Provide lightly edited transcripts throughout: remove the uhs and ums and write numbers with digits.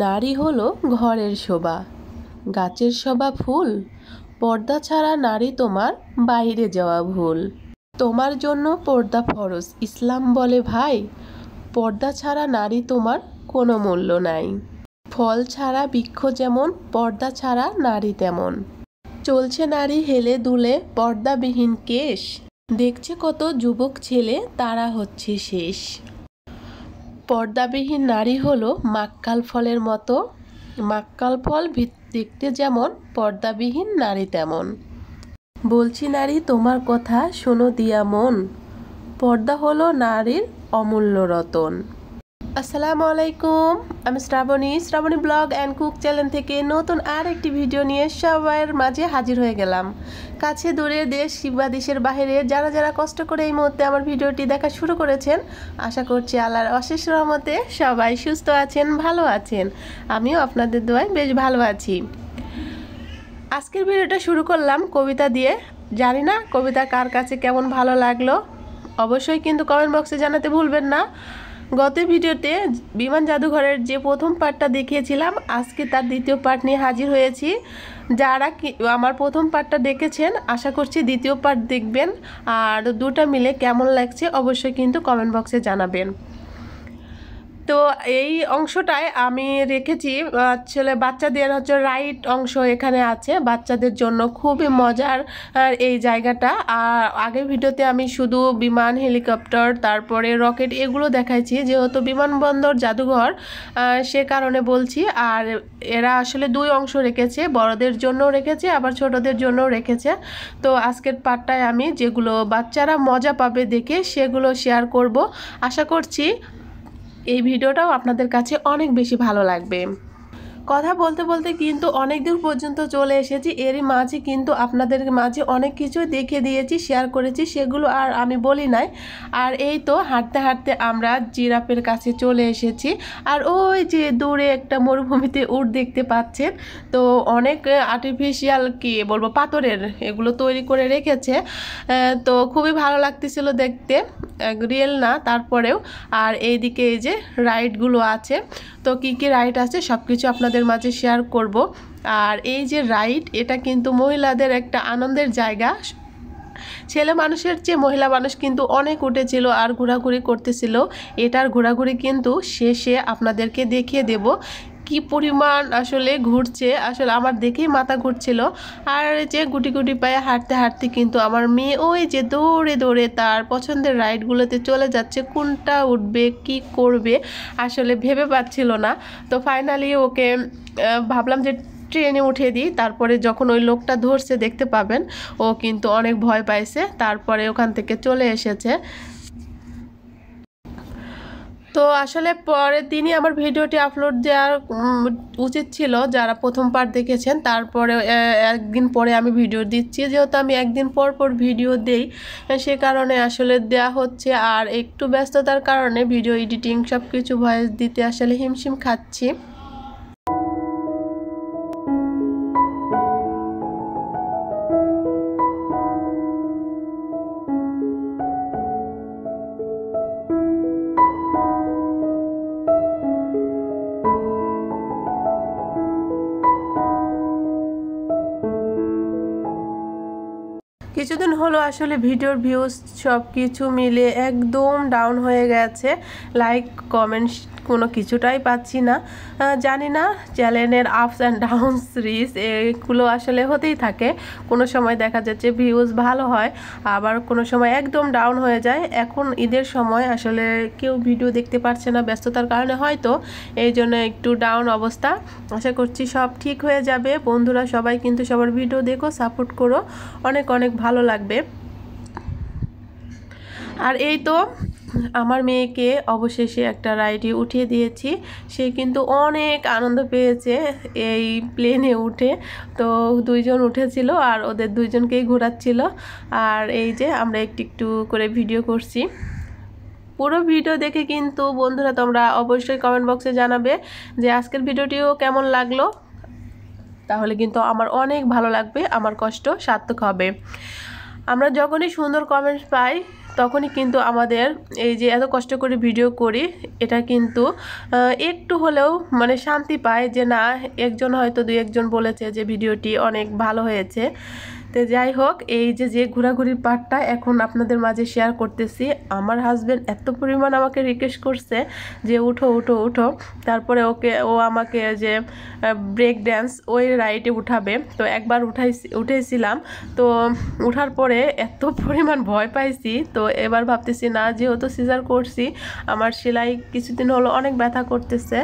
নারী হলো ঘরের শোভা, গাছের শোভা ফুল। পর্দা ছাড়া নারী তোমার বাইরে যাওয়া ভুল। তোমার জন্য পর্দা ফরজ, ইসলাম বলে ভাই। পর্দা ছাড়া নারী তোমার কোনো মূল্য নাই। ফল ছাড়া বৃক্ষ যেমন, পর্দা ছাড়া নারী তেমন। চলছে নারী হেলে দুলে, পর্দাবিহীন কেশ। দেখছে কত যুবক ছেলে, তারা হচ্ছে শেষ। পর্দাবিহীন নারী হলো মাক্কাল ফলের মতো। মাক্কাল ফল দেখতে যেমন, পর্দাবিহীন নারী তেমন। বলছি নারী তোমার কথা শোনো দিয়া মন। পর্দা হলো নারীর অমূল্য রতন। আসসালামু আলাইকুম, আমি Shraboni blog and cook channel থেকে নতুন আর একটি ভিডিও নিয়ে সবার মাঝে হাজির হয়ে গেলাম। কাছে দূরে দেশ কিংবা দেশের বাইরে যারা যারা কষ্ট করে এই মুহূর্তে আমার ভিডিওটি দেখা শুরু করেছেন, আশা করছি আল্লাহর অশেষ রহমতে সবাই সুস্থ আছেন, ভালো আছেন। আমিও আপনাদের দোয়ায় বেশ ভালো আছি। আজকের ভিডিওটা শুরু করলাম কবিতা দিয়ে। জানি না কবিতা কার কাছে কেমন ভালো লাগলো, অবশ্যই কিন্তু কমেন্ট বক্সে জানাতে ভুলবেন না। গত ভিডিওতে বিমান জাদুঘরের যে প্রথম পার্টটা দেখিয়েছিলাম, আজকে তার দ্বিতীয় পার্ট নিয়ে হাজির হয়েছি। যারা আমার প্রথম পার্টটা দেখেছেন, আশা করছি দ্বিতীয় পার্ট দেখবেন। আর দুটা মিলে কেমন লাগছে অবশ্যই কিন্তু কমেন্ট বক্সে জানাবেন। তো এই অংশটায় আমি রেখেছি আসলে বাচ্চাদের রাইড অংশ এখানে আছে বাচ্চাদের জন্য, খুবই মজার এই জায়গাটা। আর আগের ভিডিওতে আমি শুধু বিমান, হেলিকপ্টার, তারপরে রকেট এগুলো দেখাইছি, যেহেতু বিমানবন্দর জাদুঘর সে কারণে বলছি। আর এরা আসলে দুই অংশ রেখেছে, বড়দের জন্যও রেখেছে আবার ছোটদের জন্যও রেখেছে। তো আজকের পার্টটায় আমি যেগুলো বাচ্চারা মজা পাবে দেখে সেগুলো শেয়ার করব। আশা করছি এই ভিডিওটাও আপনাদের কাছে অনেক বেশি ভালো লাগবে। কথা বলতে বলতে কিন্তু অনেক দূর পর্যন্ত চলে এসেছি। এরই মাঝে কিন্তু আপনাদের মাঝে অনেক কিছু দেখে দিয়েছি, শেয়ার করেছি, সেগুলো আর আমি বলি নাই। আর এই তো হাঁটতে হাঁটতে আমরা জিরাফের কাছে চলে এসেছি। আর ওই যে দূরে একটা মরুভূমিতে উট দেখতে পাচ্ছেন। তো অনেক আর্টিফিশিয়াল কি বলবো পাথরের এগুলো তৈরি করে রেখেছে। তো খুবই ভালো লাগতেছিল দেখতে, রিয়েল না তারপরেও। আর এইদিকে এই যে রাইডগুলো আছে, তো কি কি রাইড আছে সব কিছু আপনাদের মাঝে শেয়ার করব। আর এই যে রাইড, এটা কিন্তু মহিলাদের একটা আনন্দের জায়গা। ছেলে মানুষের চেয়ে মহিলা মানুষ কিন্তু অনেক উঠেছিল আর ঘোরাঘুরি করতেছিল। এটার ঘোরাঘুরি কিন্তু শেষে আপনাদেরকে দেখিয়ে দেব কি পরিমাণ আসলে ঘুরছে। আসলে আমার দেখেই মাথা ঘুরছিল। আর যে গুটি গুটি পায়ে হাঁটতে হাঁটতে কিন্তু আমার মেয়ে ওই যে দৌড়ে দৌড়ে তার পছন্দের রাইডগুলোতে চলে যাচ্ছে, কোনটা উঠবে কি করবে আসলে ভেবে পাচ্ছিল না। তো ফাইনালি ওকে ভাবলাম যে ট্রেনে উঠে দিই, তারপরে যখন ওই লোকটা ধরছে দেখতে পাবেন, ও কিন্তু অনেক ভয় পাইছে, তারপরে ওখান থেকে চলে এসেছে। তো আসলে পরের দিনই আমার ভিডিওটি আপলোড দেওয়ার উচিত ছিল যারা প্রথম পার্ট দেখেছেন। তারপরে একদিন পরে আমি ভিডিও দিচ্ছি, যেহেতু আমি একদিন পর পর ভিডিও দেই সে কারণে আসলে দেয়া হচ্ছে। আর একটু ব্যস্ততার কারণে ভিডিও এডিটিং সব কিছু ভয়েস দিতে আসলে হিমশিম খাচ্ছি। কিছুদিন হলো আসলে ভিডিওর ভিউজ সব কিছু মিলে একদম ডাউন হয়ে গেছে। লাইক কমেন্টস কোনো কিছুটাই পাচ্ছি না। জানি না চ্যানেলের আপস অ্যান্ড ডাউনস রিচ এগুলো আসলে হতেই থাকে। কোনো সময় দেখা যাচ্ছে ভিউজ ভালো হয়, আবার কোনো সময় একদম ডাউন হয়ে যায়। এখন ঈদের সময় আসলে কেউ ভিডিও দেখতে পারছে না ব্যস্ততার কারণে, হয়তো এই জন্য একটু ডাউন অবস্থা। আশা করছি সব ঠিক হয়ে যাবে। বন্ধুরা সবাই কিন্তু সবার ভিডিও দেখো, সাপোর্ট করো, অনেক অনেক ভালো লাগবে। আর এই তো আমার মেয়েকে অবশেষে একটা রাইডে উঠিয়ে দিয়েছি। সে কিন্তু অনেক আনন্দ পেয়েছে এই প্লেনে উঠে। তো দুইজন উঠেছিল আর ওদের দুইজনকেই ঘোরাচ্ছিল। আর এই যে আমরা একটু একটু করে ভিডিও করছি। পুরো ভিডিও দেখে কিন্তু বন্ধুরা তোমরা অবশ্যই কমেন্ট বক্সে জানাবে যে আজকের ভিডিওটিও কেমন লাগলো। তাহলে কিন্তু আমার অনেক ভালো লাগবে, আমার কষ্ট সার্থক হবে। আমরা যখনই সুন্দর কমেন্টস পাই তখনই কিন্তু আমাদের এই যে এত কষ্ট করে ভিডিও করি এটা কিন্তু একটু হলেও মানে শান্তি পায় যে না একজন হয়তো দুই একজন বলেছে যে ভিডিওটি অনেক ভালো হয়েছে। তো যাই হোক, এই যে ঘোরাঘুরির পার্টটা এখন আপনাদের মাঝে শেয়ার করতেছি। আমার হাজব্যান্ড এত পরিমাণ আমাকে রিকোয়েস্ট করছে যে উঠো উঠো উঠো, তারপরে ও আমাকে যে ব্রেক ড্যান্স ওই রাইডে উঠাবে। তো একবার উঠেছিলাম, তো উঠার পরে এত পরিমাণ ভয় পাইছি। তো এবার ভাবতেছি না, যেহেতু সিজার করছি আমার সেলাই কিছুদিন হলো অনেক ব্যথা করতেছে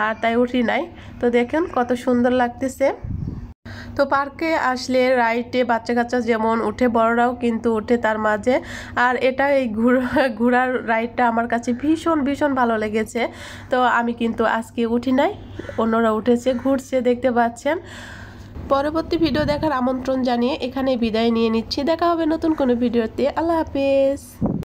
আর তাই উঠি নাই। তো দেখেন কত সুন্দর লাগতেছে। তো পার্কে আসলে রাইডে বাচ্চা কাচ্চা যেমন উঠে বড়রাও কিন্তু উঠে তার মাঝে। আর এটা এই ঘোড়ার রাইডটা আমার কাছে ভীষণ ভীষণ ভালো লেগেছে। তো আমি কিন্তু আজকে উঠি নাই, অন্যরা উঠেছে ঘুরছে দেখতে পাচ্ছেন। পরবর্তী ভিডিও দেখার আমন্ত্রণ জানিয়ে এখানে বিদায় নিয়ে নিচ্ছি। দেখা হবে নতুন কোনো ভিডিওতে। আল্লাহ হাফেজ।